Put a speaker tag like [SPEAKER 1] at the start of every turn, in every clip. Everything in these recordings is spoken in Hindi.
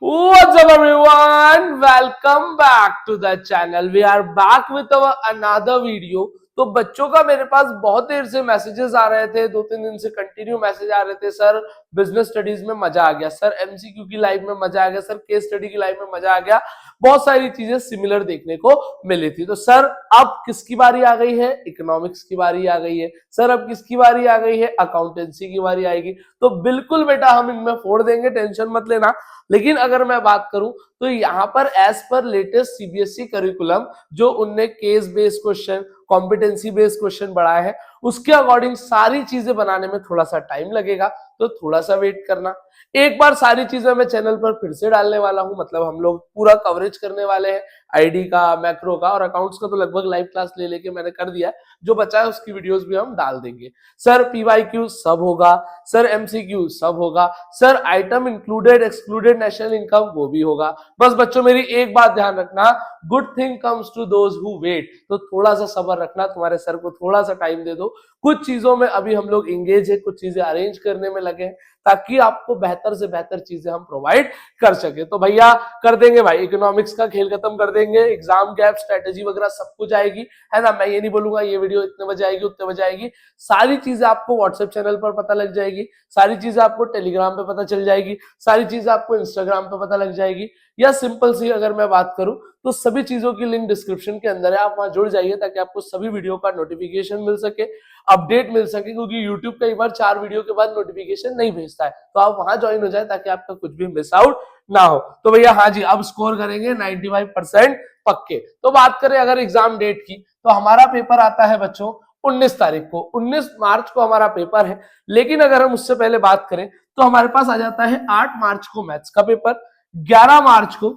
[SPEAKER 1] What's up everyone? Welcome back to the channel. We are back with our another video. तो बच्चों का मेरे पास बहुत देर से मैसेजेस आ रहे थे, 2-3 दिन से कंटिन्यू मैसेज आ रहे थे। सर बिजनेस स्टडीज में मजा आ गया, सर एमसीक्यू की लाइव में मजा आ गया, सर केस स्टडी की लाइव में मजा आ गया। बहुत सारी चीजें सिमिलर देखने को मिली थी। तो सर अब किसकी बारी आ गई है? इकोनॉमिक्स की बारी आ गई है। सर अब किसकी बारी आ गई है? अकाउंटेंसी की बारी आएगी। तो बिल्कुल बेटा हम इनमें फोड़ देंगे, टेंशन मत लेना। लेकिन अगर मैं बात करूं तो यहाँ पर as per latest CBSE curriculum जो उनने case based question, competency based question बढ़ाए हैं, उसके अकॉर्डिंग सारी चीजें बनाने में थोड़ा सा टाइम लगेगा, तो थोड़ा सा वेट करना। एक बार सारी चीजें मैं चैनल पर फिर से डालने वाला हूं, मतलब हम लोग पूरा कवरेज करने वाले हैं आईडी का, मैक्रो का और अकाउंट्स का। तो लगभग लाइव क्लास ले लेके मैंने कर दिया है, जो बचा है उसकी वीडियोस भी हम डाल देंगे। सर पीवाईक्यू सब होगा, सर एमसीक्यू सब होगा, sir item included excluded national income वो भी होगा। बस बच्चों मेरी एक बात ध्यान रखना, good thing comes to those who wait. तो थोड़ा सा सब्र रखना, तुम्हारे सर को थोड़ा सा टाइम दे दो। कुछ चीजों में अभी हम लोग इंगेज है, कुछ चीजें अरेंज करने में लगे हैं, ताकि आपको बेहतर से बेहतर चीजें हम प्रोवाइड कर सके। तो भैया कर देंगे भाई, इकोनॉमिक्स का खेल खत्म कर देंगे, एग्जाम गैप स्ट्रेटेजी वगैरह सब कुछ आएगी, है ना। मैं ये नहीं बोलूंगा ये वीडियो इतने बजे आएगी उतने बजे आएगी, सारी चीजें आपको व्हाट्सएप चैनल पर पता लग जाएगी, सारी चीजें आपको टेलीग्राम पे पता चल जाएगी, सारी चीजें आपको इंस्टाग्राम पे पता लग जाएगी। या सिंपल सी अगर मैं बात करूं तो सभी चीजों की लिंक डिस्क्रिप्शन के अंदर है, आप वहां जुड़ जाइए ताकि आपको सभी वीडियो का नोटिफिकेशन मिल सके, अपडेट मिल सके। क्योंकि यूट्यूब कई बार 4 वीडियो के बाद नोटिफिकेशन नहीं भेजता है, तो आप वहां ज्वाइन हो जाए ताकि आपका कुछ भी मिस आउट ना हो। तो भैया हाँ जी, अब स्कोर करेंगे 95% पक्के। तो बात करें अगर एग्जाम डेट की, तो हमारा पेपर आता है बच्चों 19 तारीख को, 19 मार्च को हमारा पेपर है। लेकिन अगर हम उससे पहले बात करें तो हमारे पास आ जाता है 8 मार्च को मैथ्स का पेपर, 11 मार्च को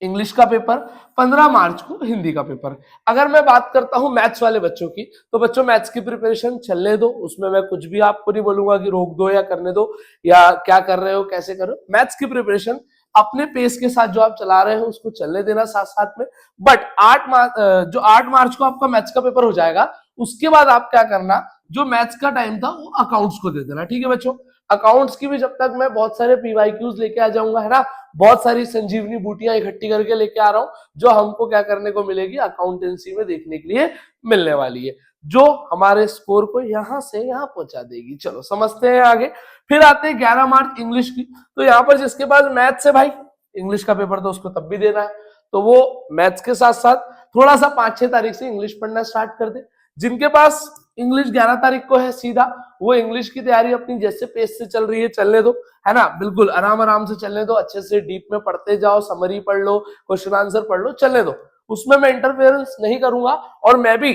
[SPEAKER 1] इंग्लिश का पेपर, 15 मार्च को हिंदी का पेपर। अगर मैं बात करता हूं मैथ्स वाले बच्चों की, तो बच्चों मैथ्स की प्रिपरेशन चलने दो, उसमें मैं कुछ भी आपको नहीं बोलूंगा कि रोक दो या करने दो या क्या कर रहे हो कैसे कर रहे हो। मैथ्स की प्रिपरेशन अपने पेस के साथ जो आप चला रहे हो उसको चलने देना साथ साथ में। बट 8 मार्च को आपका मैथ्स का पेपर हो जाएगा, उसके बाद आप क्या करना, जो मैथ्स का टाइम था वो अकाउंट्स को दे देना, ठीक है बच्चों। अकाउंट्स की भी जब तक मैं बहुत सारे पीवाईक्यूज लेके आ जाऊंगा, है ना, बहुत सारी संजीवनी बूटियां इकट्ठी करके लेके आ रहा हूं, जो हमको क्या करने को मिलेगी, अकाउंटेंसी में देखने के लिए मिलने वाली है, जो हमारे स्कोर को यहां से यहां पहुंचा देगी। चलो समझते हैं आगे। फिर आते हैं 11 मार्च इंग्लिश की। तो यहाँ पर जिसके पास मैथ्स है भाई, इंग्लिश का पेपर तो उसको तब भी देना है, तो वो मैथ्स के साथ साथ थोड़ा सा 5-6 तारीख से इंग्लिश पढ़ना स्टार्ट कर दे। जिनके पास इंग्लिश 11 तारीख को है सीधा, वो इंग्लिश की तैयारी अपनी जैसे पेस से चल रही है चलने दो, है ना, बिल्कुल आराम आराम से चलने दो, अच्छे से डीप में पढ़ते जाओ, समरी पढ़ लो, क्वेश्चन आंसर पढ़ लो, चलने दो। उसमें मैं इंटरफेरेंस नहीं करूंगा। और मैं भी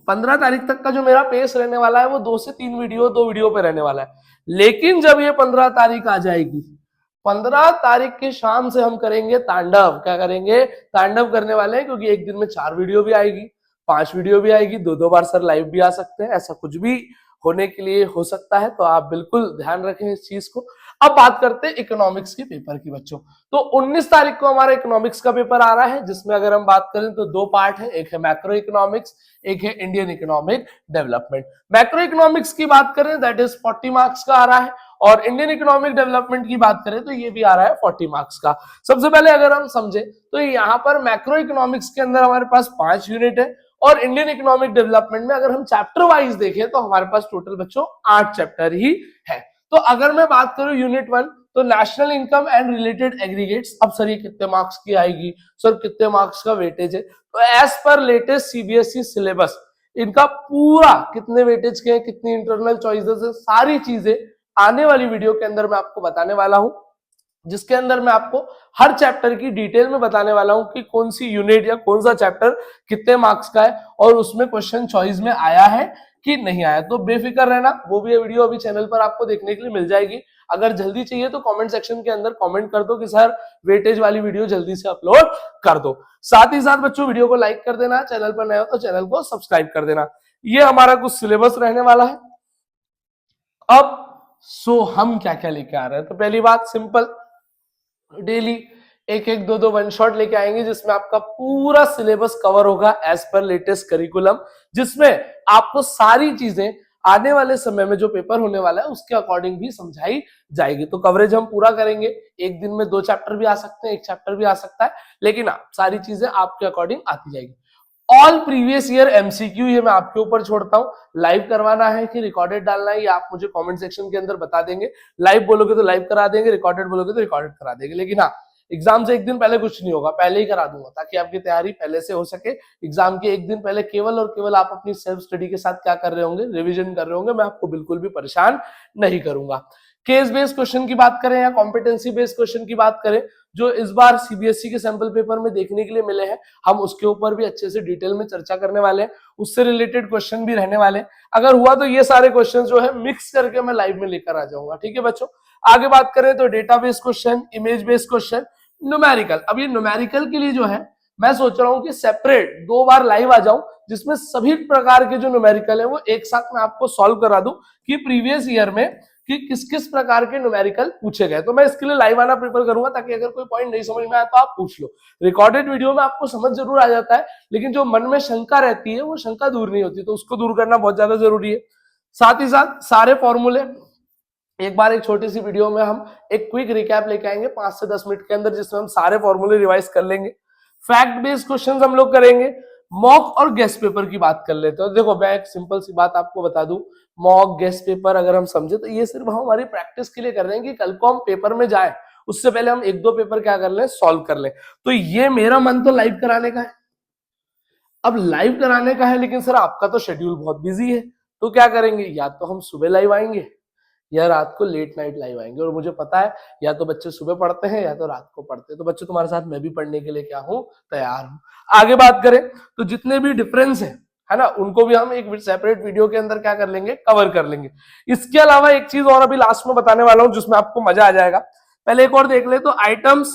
[SPEAKER 1] 15 तारीख तक का जो मेरा पेस रहने वाला है वो 2 से 3 वीडियो, 2 वीडियो पे रहने वाला है। लेकिन जब ये 15 तारीख आ जाएगी, 15 तारीख की शाम से हम करेंगे तांडव। क्या करेंगे? तांडव करने वाले हैं, क्योंकि एक दिन में 4 वीडियो भी आएगी, 5 वीडियो भी आएगी, 2-2 बार सर लाइव भी आ सकते हैं, ऐसा कुछ भी होने के लिए हो सकता है। तो आप बिल्कुल ध्यान रखें इस चीज को। अब बात करते हैं इकोनॉमिक्स के पेपर की बच्चों। तो 19 तारीख को हमारा इकोनॉमिक्स का पेपर आ रहा है, जिसमें अगर हम बात करें तो 2 पार्ट है, एक है मैक्रो इकोनॉमिक्स, एक है Indian economic development. Macro economics की बात करें दैट इज 40 मार्क्स का आ रहा है, और इंडियन इकोनॉमिक डेवलपमेंट की बात करें तो ये भी आ रहा है 40 मार्क्स का। सबसे पहले अगर हम समझे तो यहाँ पर मैक्रो इकोनॉमिक्स के अंदर हमारे पास 5 यूनिट है, और इंडियन इकोनॉमिक डेवलपमेंट में अगर हम चैप्टर वाइज देखें तो हमारे पास टोटल बच्चों 8 चैप्टर ही है। तो अगर मैं बात करूं यूनिट 1, तो national income and related aggregates. अब सर ये कितने मार्क्स की आएगी, सर कितने मार्क्स का वेटेज है? तो as per latest CBSE syllabus इनका पूरा कितने वेटेज के हैं, कितनी इंटरनल चॉइसेस है, सारी चीजें आने वाली वीडियो के अंदर मैं आपको बताने वाला हूं, जिसके अंदर मैं आपको हर चैप्टर की डिटेल में बताने वाला हूं कि कौन सी यूनिट या कौन सा चैप्टर कितने मार्क्स का है, और उसमें क्वेश्चन चॉइस में आया है कि नहीं आया। तो बेफिक्र रहना, वो भी वीडियो अभी चैनल पर आपको देखने के लिए मिल जाएगी। अगर जल्दी चाहिए तो कमेंट सेक्शन के अंदर कमेंट कर दो कि सर वेटेज वाली वीडियो जल्दी से अपलोड कर दो। साथ ही साथ बच्चों वीडियो को लाइक कर देना, चैनल पर नए हो तो चैनल को सब्सक्राइब कर देना। ये हमारा कुछ सिलेबस रहने वाला है। अब हम क्या क्या लेके आ रहे हैं? तो पहली बात सिंपल, डेली एक एक दो वन शॉट लेके आएंगे, जिसमें आपका पूरा सिलेबस कवर होगा एज पर लेटेस्ट करिकुलम, जिसमें आपको सारी चीजें आने वाले समय में जो पेपर होने वाला है उसके अकॉर्डिंग भी समझाई जाएगी। तो कवरेज हम पूरा करेंगे, एक दिन में 2 चैप्टर भी आ सकते हैं, 1 चैप्टर भी आ सकता है, लेकिन सारी चीजें आपके अकॉर्डिंग आती जाएगी। ऑल प्रीवियस ईयर एमसीक्यू ये मैं आपके ऊपर छोड़ता हूं, लाइव करवाना है कि रिकॉर्डेड डालना है, ये आप मुझे कमेंट सेक्शन के अंदर बता देंगे। लाइव बोलोगे तो लाइव करा देंगे, रिकॉर्डेड बोलोगे तो रिकॉर्डेड करा देंगे, लेकिन हाँ, एग्जाम से एक दिन पहले कुछ नहीं होगा, पहले ही करा दूंगा ताकि आपकी तैयारी पहले से हो सके। एग्जाम के एक दिन पहले केवल और केवल आप अपनी सेल्फ स्टडी के साथ क्या कर रहे होंगे, रिविजन कर रहे होंगे, मैं आपको बिल्कुल भी परेशान नहीं करूंगा। केस बेस्ड क्वेश्चन की बात करें या कॉम्पिटेंसी बेस्ड क्वेश्चन की बात करें, जो इस बार सीबीएसई के सैंपल पेपर में देखने के लिए मिले हैं, हम उसके ऊपर भी अच्छे से डिटेल में चर्चा करने वाले हैं, उससे रिलेटेड क्वेश्चन भी रहने वाले हैं। अगर हुआ तो ये सारे क्वेश्चन जो है मिक्स करके मैं लाइव में लेकर आ जाऊंगा, ठीक है बच्चों। आगे बात करें तो data based question, image based question, numerical. अब ये न्यूमेरिकल के लिए जो है मैं सोच रहा हूं कि सेपरेट 2 बार लाइव आ जाऊं, जिसमें सभी प्रकार के जो न्यूमेरिकल है वो एक साथ मैं आपको सॉल्व करा दूं कि प्रीवियस ईयर में कि किस किस प्रकार के न्यूमेरिकल पूछे गए। तो मैं इसके लिए लाइव आना प्रेफर करूंगा, ताकि अगर कोई पॉइंट नहीं समझ में आया तो आप पूछ लो। रिकॉर्डेड वीडियो में आपको समझ जरूर आ जाता है, लेकिन जो मन में शंका रहती है वो शंका दूर नहीं होती, तो उसको दूर करना बहुत ज्यादा जरूरी है। साथ ही साथ सारे फॉर्मूले एक बार एक छोटी सी वीडियो में हम एक क्विक रिकैप लेके आएंगे 5 से 10 मिनट के अंदर, जिसमें हम सारे फॉर्मूले रिवाइज कर लेंगे। फैक्ट बेस्ड क्वेश्चंस हम लोग करेंगे। मॉक और गेस्ट पेपर की बात कर लेते हैं। देखो मैं एक सिंपल सी बात आपको बता दूं, मॉक गेस्ट पेपर अगर हम समझे तो ये सिर्फ हम हमारी प्रैक्टिस के लिए कर रहे हैं कि कल को हम पेपर में जाए उससे पहले हम 1-2 पेपर क्या कर लें, सॉल्व कर लें। तो ये मेरा मन तो लाइव कराने का है। अब लाइव कराने का है, लेकिन सर आपका तो शेड्यूल बहुत बिजी है, तो क्या करेंगे, या तो हम सुबह लाइव आएंगे या रात को लेट नाइट लाइव आएंगे। और मुझे पता है या तो बच्चे सुबह पढ़ते हैं या तो रात को पढ़ते हैं, तो बच्चों तुम्हारे साथ मैं भी पढ़ने के लिए क्या हूं, तैयार हूं। आगे बात करें तो जितने भी डिफरेंस है ना, उनको भी हम एक सेपरेट वीडियो के अंदर क्या कर लेंगे, कवर कर लेंगे। इसके अलावा एक चीज और अभी लास्ट में बताने वाला हूं जिसमें आपको मजा आ जाएगा। पहले एक और देख ले, तो items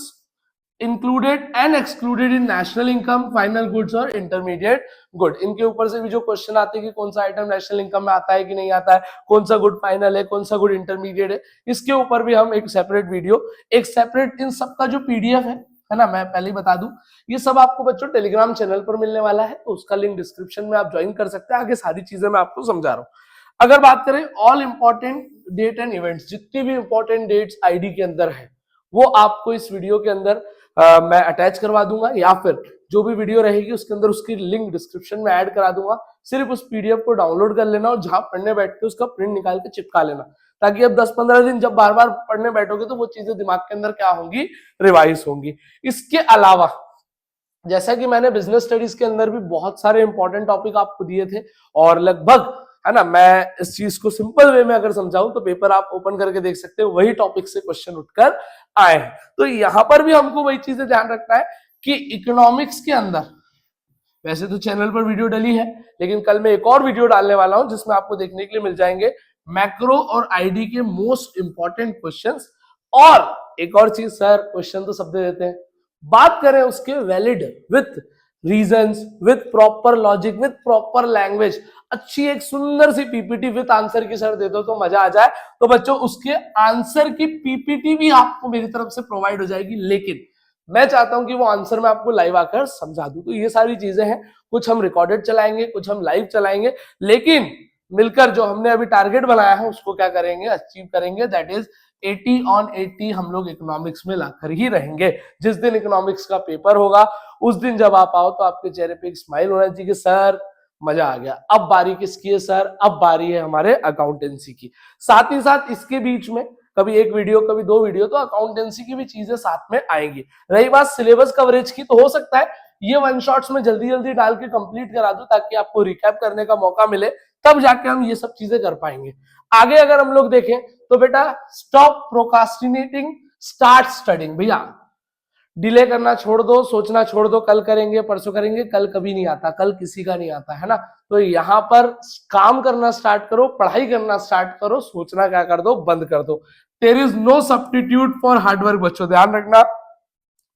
[SPEAKER 1] included and excluded in national income, final goods और इंटरमीडिएट गुड, इनके ऊपर से भी जो क्वेश्चन आते हैं कि कौन सा आइटम नेशनल इनकम में आता है कि नहीं आता है, कौन सा गुड फाइनल है, कौन सा गुड इंटरमीडिएट है, इसके ऊपर भी हम एक सेपरेट वीडियो, एक सेपरेट इन सब का जो पीडीएफ है ना, मैं पहले ही बता दूं, ये सब आपको बच्चों टेलीग्राम चैनल पर मिलने वाला है, तो उसका लिंक डिस्क्रिप्शन में आप ज्वाइन कर सकते हैं। आगे सारी चीजें मैं आपको समझा रहा हूं। अगर बात करें all important date and events, जितनी भी इंपॉर्टेंट डेट्स आईडी के अंदर है वो आपको इस वीडियो के अंदर मैं अटैच करवा दूंगा, या फिर जो भी वीडियो रहेगी उसके अंदर उसकी लिंक डिस्क्रिप्शन में ऐड करा दूंगा। सिर्फ उस पीडीएफ को डाउनलोड कर लेना और जहां पढ़ने बैठ के उसका प्रिंट निकाल के चिपका लेना, ताकि अब 10-15 दिन जब बार बार पढ़ने बैठोगे तो वो चीजें दिमाग के अंदर क्या होंगी, रिवाइज होंगी। इसके अलावा जैसा कि मैंने बिजनेस स्टडीज के अंदर भी बहुत सारे इंपॉर्टेंट टॉपिक आपको दिए थे, और लगभग है ना, मैं इस चीज को सिंपल वे में अगर समझाऊं तो पेपर आप ओपन करके देख सकते हो, वही टॉपिक से क्वेश्चन उठकर आए हैं। तो यहां पर भी हमको वही चीजें ध्यान रखना है कि इकोनॉमिक्स के अंदर, वैसे तो चैनल पर वीडियो डली है, लेकिन कल मैं एक और वीडियो डालने वाला हूं जिसमें आपको देखने के लिए मिल जाएंगे मैक्रो और आईडी के मोस्ट इंपॉर्टेंट क्वेश्चंस। और एक और चीज, सर क्वेश्चन तो सब दे देते हैं, बात करें उसके valid with reasons, with proper logic, with proper language, अच्छी एक सुंदर सी पीपीटी विथ आंसर की सर दे दो तो मजा आ जाए। तो बच्चों उसके आंसर की पीपीटी भी आपको मेरी तरफ से प्रोवाइड हो जाएगी, लेकिन मैं चाहता हूं कि वो आंसर मैं आपको लाइव आकर समझा दूं। तो ये सारी चीजें हैं, कुछ हम रिकॉर्डेड चलाएंगे, कुछ हम लाइव चलाएंगे, लेकिन मिलकर जो हमने अभी टारगेट बनाया है उसको क्या करेंगे, अचीव करेंगे। दैट इज 80 on 80 हम लोग इकोनॉमिक्स में लाकर ही रहेंगे। जिस दिन इकोनॉमिक्स का पेपर होगा उस दिन जब आप आओ तो आपके चेहरे पे एक स्माइल होना चाहिए कि सर मजा आ गया, अब बारी किसकी है सर, अब बारी है हमारे अकाउंटेंसी की। साथ ही साथ इसके बीच में कभी एक वीडियो कभी 2 वीडियो तो अकाउंटेंसी की भी चीजें साथ में आएंगी। रही बात सिलेबस कवरेज की, तो हो सकता है ये वन शॉट्स में जल्दी जल्दी डाल के कंप्लीट करा दूं ताकि आपको रिकैप करने का मौका मिले, तब जाके हम ये सब चीजें कर पाएंगे। आगे अगर हम लोग देखें तो बेटा स्टॉप प्रोकास्टिनेटिंग, स्टार्ट स्टडिंग। भैया डिले करना छोड़ दो, सोचना छोड़ दो, कल करेंगे परसों करेंगे, कल कभी नहीं आता, कल किसी का नहीं आता है ना। तो यहां पर काम करना स्टार्ट करो, पढ़ाई करना स्टार्ट करो, सोचना क्या कर दो, बंद कर दो। There is no substitute for hard work. बच्चों ध्यान रखना,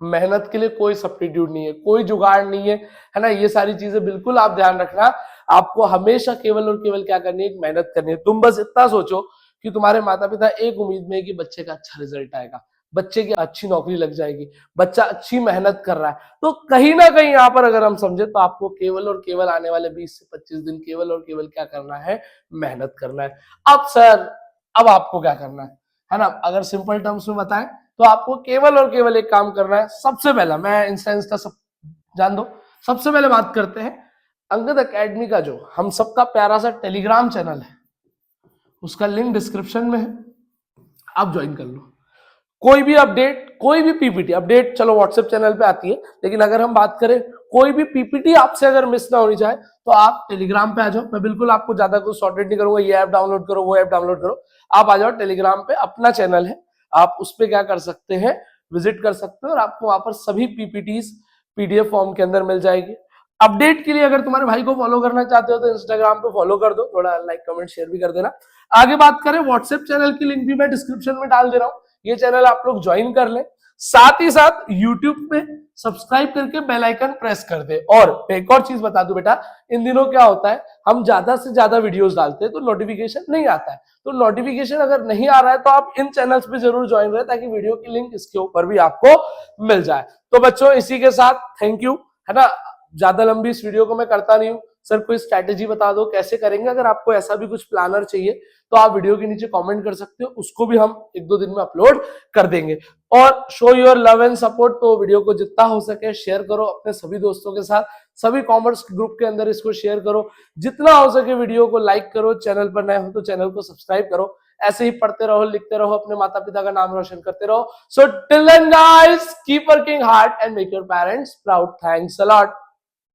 [SPEAKER 1] मेहनत के लिए कोई सब्स्टिट्यूट नहीं है, कोई जुगाड़ नहीं है ना। ये सारी चीजें बिल्कुल आप ध्यान रखना, आपको हमेशा केवल और केवल क्या करनी है, मेहनत करनी है। तुम बस इतना सोचो कि तुम्हारे माता पिता एक उम्मीद में है कि बच्चे का अच्छा रिजल्ट आएगा, बच्चे की अच्छी नौकरी लग जाएगी, बच्चा अच्छी मेहनत कर रहा है। तो कहीं ना कहीं यहाँ पर अगर हम समझे तो आपको केवल और केवल आने वाले 20 से 25 दिन केवल और केवल क्या करना है, मेहनत करना है। अब सर, अब आपको क्या करना है ना, अगर सिंपल टर्म्स में बताएं तो आपको केवल और केवल एक काम करना है। सबसे पहला, मैं इंस्टेंस का सब जान दो, सबसे पहले बात करते हैं अंगद एकेडमी का जो हम सबका प्यारा सा टेलीग्राम चैनल है, उसका लिंक डिस्क्रिप्शन में है, आप ज्वाइन कर लो। कोई भी अपडेट, कोई भी पीपीटी अपडेट चलो व्हाट्सएप चैनल पे आती है, लेकिन अगर हम बात करें कोई भी पीपीटी आपसे अगर मिस ना होनी चाहे तो आप टेलीग्राम पे आ जाओ। मैं बिल्कुल आपको ज्यादा कुछ सॉर्टेड नहीं करूंगा, ये ऐप डाउनलोड करो, वो ऐप डाउनलोड करो, आप आ जाओ टेलीग्राम पे, अपना चैनल है, आप उस पर क्या कर सकते हैं, विजिट कर सकते हो और आपको वहां पर सभी पीपीटीज पीडीएफ फॉर्म के अंदर मिल जाएगी। अपडेट के लिए अगर तुम्हारे भाई को फॉलो करना चाहते हो तो इंस्टाग्राम पे फॉलो कर दो, थोड़ा लाइक कमेंट शेयर भी कर देना। आगे बात करें, व्हाट्सएप चैनल की लिंक भी मैं डिस्क्रिप्शन में डाल दे रहा हूँ, ये चैनल आप लोग ज्वाइन कर लें। साथ ही साथ यूट्यूब पे सब्सक्राइब करके बेल आइकन प्रेस कर दे। और एक और चीज बता दूं बेटा, इन दिनों क्या होता है, हम ज्यादा से ज्यादा वीडियोस डालते हैं तो नोटिफिकेशन नहीं आता है, तो नोटिफिकेशन अगर नहीं आ रहा है तो आप इन चैनल्स पे जरूर ज्वाइन रहे ताकि वीडियो की लिंक इसके ऊपर भी आपको मिल जाए। तो बच्चों इसी के साथ थैंक यू, है ना, ज्यादा लंबी इस वीडियो को मैं करता नहीं हूँ। सर कोई स्ट्रैटेजी बता दो कैसे करेंगे, अगर आपको ऐसा भी कुछ प्लानर चाहिए तो आप वीडियो के नीचे कमेंट कर सकते हो, उसको भी हम 1-2 दिन में अपलोड कर देंगे। और show your love and support, तो वीडियो को जितना हो सके शेयर करो अपने सभी दोस्तों के साथ, सभी कॉमर्स ग्रुप के अंदर इसको शेयर करो, जितना हो सके वीडियो को लाइक करो, चैनल पर नए हो तो चैनल को सब्सक्राइब करो। ऐसे ही पढ़ते रहो, लिखते रहो, अपने माता पिता का नाम रोशन करते रहो। So till then guys, keep working hard and make your parents proud. Thanks a lot.